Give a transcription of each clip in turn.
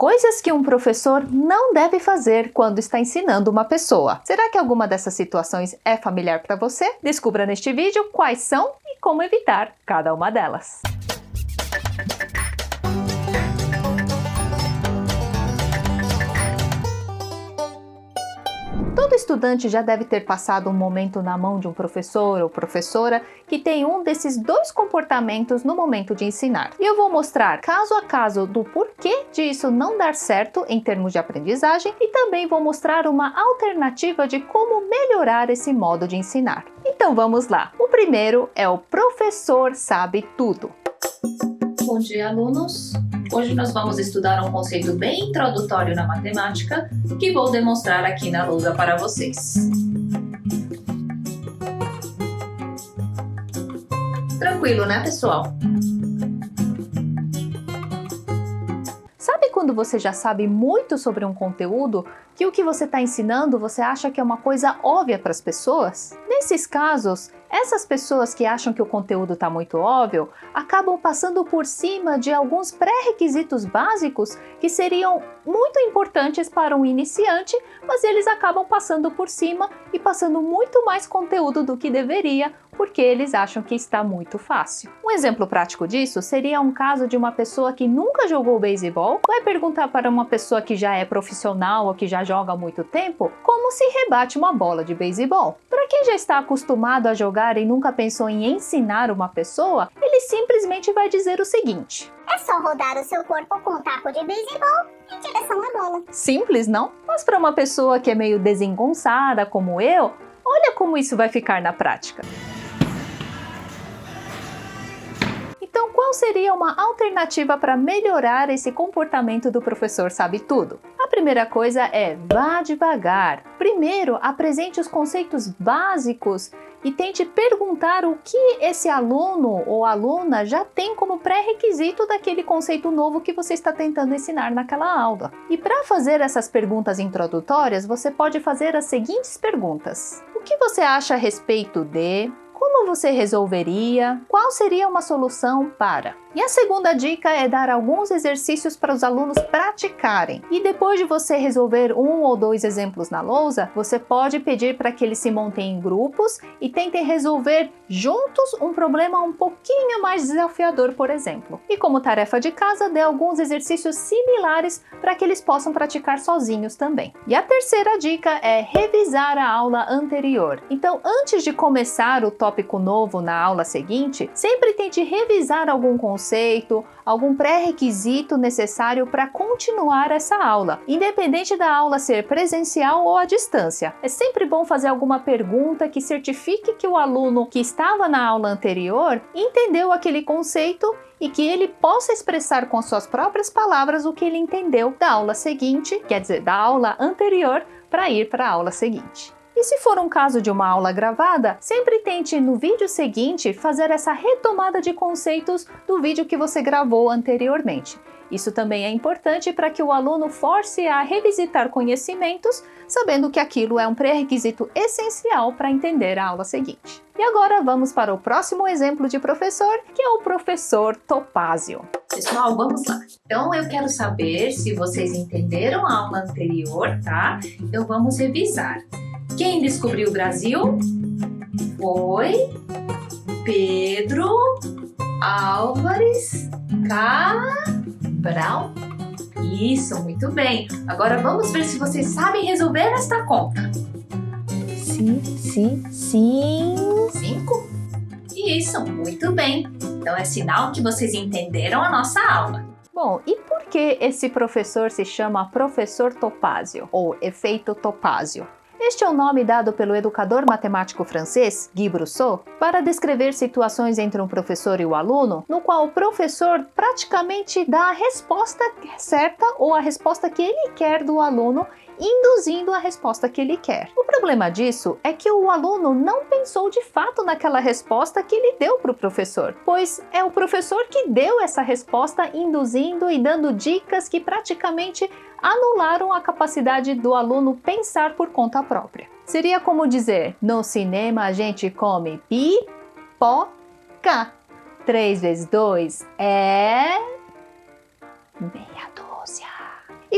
Coisas que um professor não deve fazer quando está ensinando uma pessoa. Será que alguma dessas situações é familiar para você? Descubra neste vídeo quais são e como evitar cada uma delas. Todo estudante já deve ter passado um momento na mão de um professor ou professora que tem um desses dois comportamentos no momento de ensinar. E eu vou mostrar caso a caso do porquê disso não dar certo em termos de aprendizagem e também vou mostrar uma alternativa de como melhorar esse modo de ensinar. Então vamos lá! O primeiro é o professor sabe tudo. Bom dia, alunos! Hoje nós vamos estudar um conceito bem introdutório na matemática que vou demonstrar aqui na lousa para vocês. Tranquilo, né, pessoal? Sabe quando você já sabe muito sobre um conteúdo que o que você está ensinando você acha que é uma coisa óbvia para as pessoas? Nesses casos, essas pessoas que acham que o conteúdo está muito óbvio acabam passando por cima de alguns pré-requisitos básicos que seriam muito importantes para um iniciante, mas eles acabam passando por cima e passando muito mais conteúdo do que deveria, porque eles acham que está muito fácil. Um exemplo prático disso seria um caso de uma pessoa que nunca jogou beisebol, vai perguntar para uma pessoa que já é profissional ou que já joga há muito tempo como se rebate uma bola de beisebol. Para quem já está acostumado a jogar e nunca pensou em ensinar uma pessoa, ele simplesmente vai dizer o seguinte: é só rodar o seu corpo com um taco de beisebol em direção à bola. Simples, não? Mas para uma pessoa que é meio desengonçada como eu, olha como isso vai ficar na prática. Então, qual seria uma alternativa para melhorar esse comportamento do professor sabe tudo? A primeira coisa é vá devagar. Primeiro, apresente os conceitos básicos e tente perguntar o que esse aluno ou aluna já tem como pré-requisito daquele conceito novo que você está tentando ensinar naquela aula. E para fazer essas perguntas introdutórias, você pode fazer as seguintes perguntas: o que você acha a respeito de? Como você resolveria? Qual seria uma solução para? E a segunda dica é dar alguns exercícios para os alunos praticarem. E depois de você resolver um ou dois exemplos na lousa, você pode pedir para que eles se montem em grupos e tentem resolver juntos um problema um pouquinho mais desafiador, por exemplo. E como tarefa de casa, dê alguns exercícios similares para que eles possam praticar sozinhos também. E a terceira dica é revisar a aula anterior. Então, antes de começar o tópico novo na aula seguinte, sempre tente revisar algum conceito, algum pré-requisito necessário para continuar essa aula, independente da aula ser presencial ou à distância. É sempre bom fazer alguma pergunta que certifique que o aluno que estava na aula anterior entendeu aquele conceito e que ele possa expressar com suas próprias palavras o que ele entendeu da aula seguinte, quer dizer, da aula anterior, para ir para a aula seguinte. E se for um caso de uma aula gravada, sempre tente no vídeo seguinte fazer essa retomada de conceitos do vídeo que você gravou anteriormente. Isso também é importante para que o aluno force a revisitar conhecimentos, sabendo que aquilo é um pré-requisito essencial para entender a aula seguinte. E agora vamos para o próximo exemplo de professor, que é o professor Topázio. Pessoal, vamos lá. Então eu quero saber se vocês entenderam a aula anterior, tá? Então vamos revisar. Quem descobriu o Brasil? Foi Pedro Álvares Cabral. Isso, muito bem. Agora vamos ver se vocês sabem resolver esta conta. Sim. 5? Isso, muito bem. Então é sinal que vocês entenderam a nossa aula. Bom, e por que esse professor se chama Professor Topázio, ou efeito Topázio? Este é o nome dado pelo educador matemático francês Guy Brusseau para descrever situações entre um professor e o aluno, no qual o professor praticamente dá a resposta certa ou a resposta que ele quer do aluno, induzindo a resposta que ele quer. O problema disso é que o aluno não pensou de fato naquela resposta que ele deu para o professor, pois é o professor que deu essa resposta induzindo e dando dicas que praticamente anularam a capacidade do aluno pensar por conta própria. Seria como dizer, no cinema a gente come pipoca. 3 vezes 2 é... meia dúzia.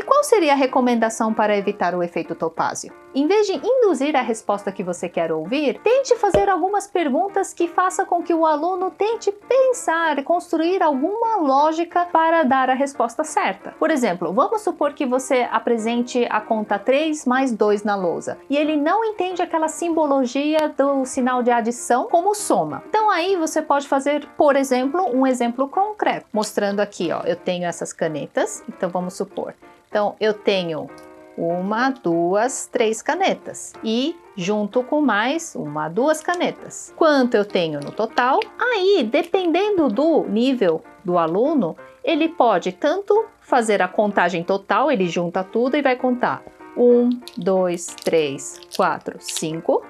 qual seria a recomendação para evitar o efeito Topázio? Em vez de induzir a resposta que você quer ouvir, tente fazer algumas perguntas que façam com que o aluno tente pensar e construir alguma lógica para dar a resposta certa. Por exemplo, vamos supor que você apresente a conta 3 mais 2 na lousa e ele não entende aquela simbologia do sinal de adição como soma. Então aí você pode fazer, por exemplo, um exemplo concreto, mostrando aqui, ó, eu tenho essas canetas, então vamos supor. Então eu tenho 1, 2, 3 canetas e junto com mais 1, 2 canetas. Quanto eu tenho no total? Aí, dependendo do nível do aluno, ele pode tanto fazer a contagem total, ele junta tudo e vai contar 1, 2, 3, 4, 5,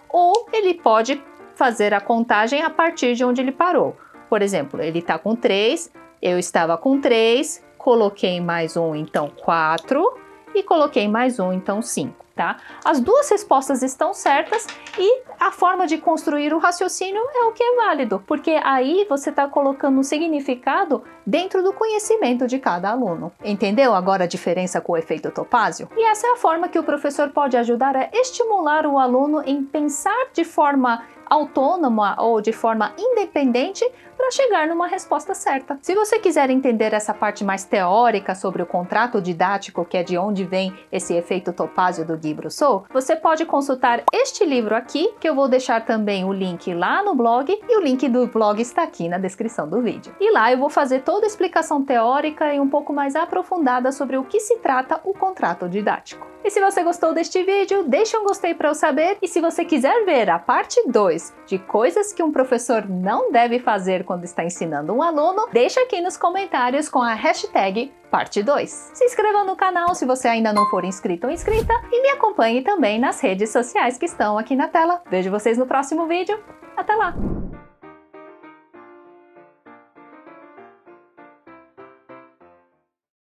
ou ele pode fazer a contagem a partir de onde ele parou. Por exemplo, ele está com 3, eu estava com 3, coloquei mais 1, então 4, e coloquei mais 1, então 5, tá? As duas respostas estão certas e a forma de construir o raciocínio é o que é válido, porque aí você está colocando um significado dentro do conhecimento de cada aluno. Entendeu agora a diferença com o efeito Topázio? E essa é a forma que o professor pode ajudar a estimular o aluno em pensar de forma autônoma ou de forma independente para chegar numa resposta certa. Se você quiser entender essa parte mais teórica sobre o contrato didático, que é de onde vem esse efeito Topázio do Guy Brousseau, você pode consultar este livro aqui, que eu vou deixar também o link lá no blog e o link do blog está aqui na descrição do vídeo. E lá eu vou fazer toda a explicação teórica e um pouco mais aprofundada sobre o que se trata o contrato didático. E se você gostou deste vídeo, deixa um gostei para eu saber, e se você quiser ver a parte 2 de coisas que um professor não deve fazer quando está ensinando um aluno, deixa aqui nos comentários com a hashtag parte 2. Se inscreva no canal se você ainda não for inscrito ou inscrita e me acompanhe também nas redes sociais que estão aqui na tela. Vejo vocês no próximo vídeo. Até lá!